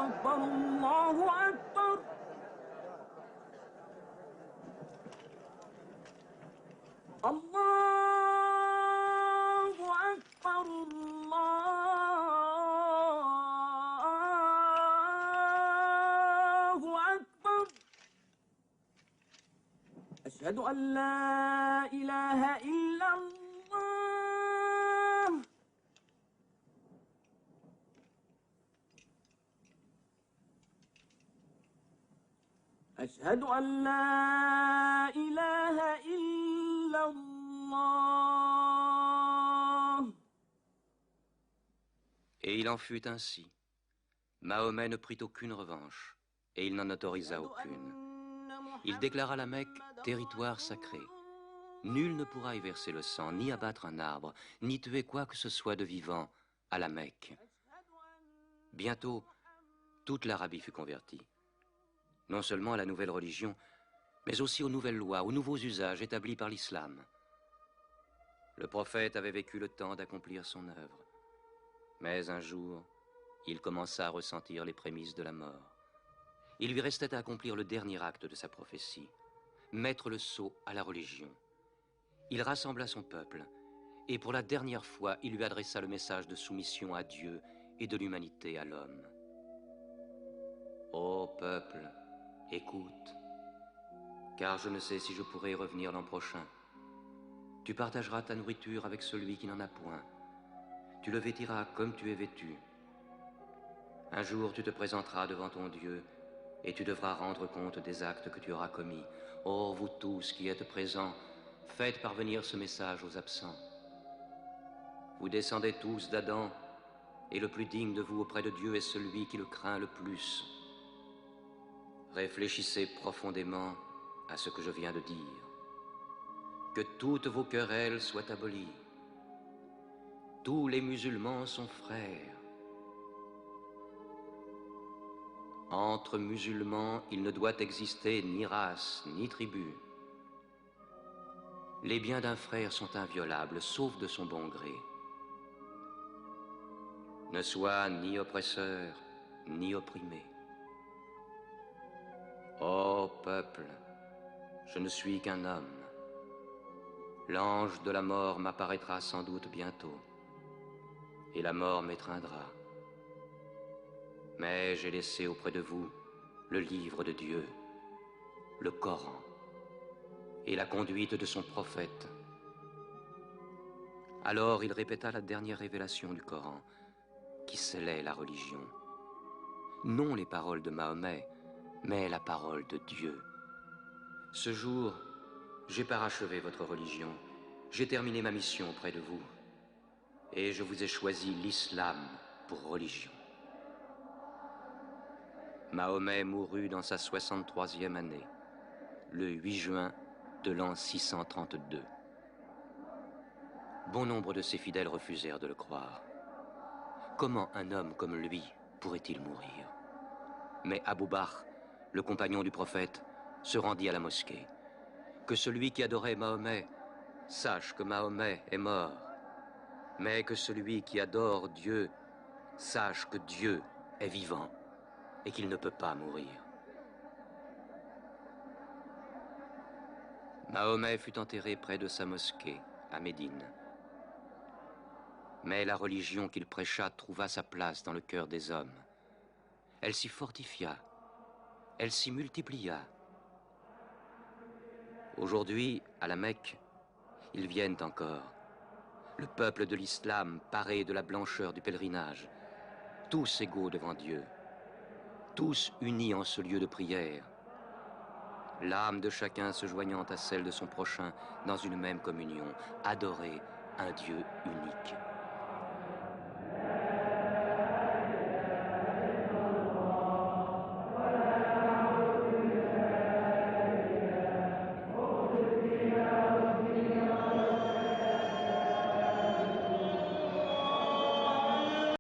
أكبر الله أكبر الله أكبر الله أكبر أشهد أن لا إله إلا الله أشهد أن لا إله إلا الله. Et il en fut ainsi. Mahomet ne prit aucune revanche, et il n'en autorisa aucune. Il déclara la Mecque territoire sacré. Nul ne pourra y verser le sang, ni abattre un arbre, ni tuer quoi que ce soit de vivant à la Mecque. Bientôt, toute l'Arabie fut convertie. Non seulement à la nouvelle religion, mais aussi aux nouvelles lois, aux nouveaux usages établis par l'islam. Le prophète avait vécu le temps d'accomplir son œuvre. Mais un jour, il commença à ressentir les prémices de la mort. Il lui restait à accomplir le dernier acte de sa prophétie, mettre le sceau à la religion. Il rassembla son peuple, et pour la dernière fois, il lui adressa le message de soumission à Dieu et de l'humanité à l'homme. Ô peuple, écoute, car je ne sais si je pourrai y revenir l'an prochain. Tu partageras ta nourriture avec celui qui n'en a point. Tu le vêtiras comme tu es vêtu. Un jour, tu te présenteras devant ton Dieu et tu devras rendre compte des actes que tu auras commis. Ô vous tous qui êtes présents, faites parvenir ce message aux absents. Vous descendez tous d'Adam, et le plus digne de vous auprès de Dieu est celui qui le craint le plus. Réfléchissez profondément à ce que je viens de dire. Que toutes vos querelles soient abolies. Tous les musulmans sont frères. Entre musulmans, il ne doit exister ni race, ni tribu. Les biens d'un frère sont inviolables, sauf de son bon gré. Ne sois ni oppresseur, ni opprimé. Ô peuple, je ne suis qu'un homme. L'ange de la mort m'apparaîtra sans doute bientôt, et la mort m'étreindra. Mais j'ai laissé auprès de vous le livre de Dieu, le Coran, et la conduite de son prophète. Alors il répéta la dernière révélation du Coran, qui scellait la religion. Non les paroles de Mahomet, mais la parole de Dieu. Ce jour, j'ai parachevé votre religion, j'ai terminé ma mission auprès de vous, et je vous ai choisi l'islam pour religion. Mahomet mourut dans sa 63e année, le 8 juin de l'an 632. Bon nombre de ses fidèles refusèrent de le croire. Comment un homme comme lui pourrait-il mourir? Mais Abou Bakr, le compagnon du prophète, se rendit à la mosquée. Que celui qui adorait Mahomet sache que Mahomet est mort, mais que celui qui adore Dieu sache que Dieu est vivant et qu'il ne peut pas mourir. Mahomet fut enterré près de sa mosquée, à Médine. Mais la religion qu'il prêcha trouva sa place dans le cœur des hommes. Elle s'y fortifia, elle s'y multiplia. Aujourd'hui, à la Mecque, ils viennent encore. Le peuple de l'islam paré de la blancheur du pèlerinage, tous égaux devant Dieu, tous unis en ce lieu de prière, l'âme de chacun se joignant à celle de son prochain dans une même communion, adorer un Dieu unique.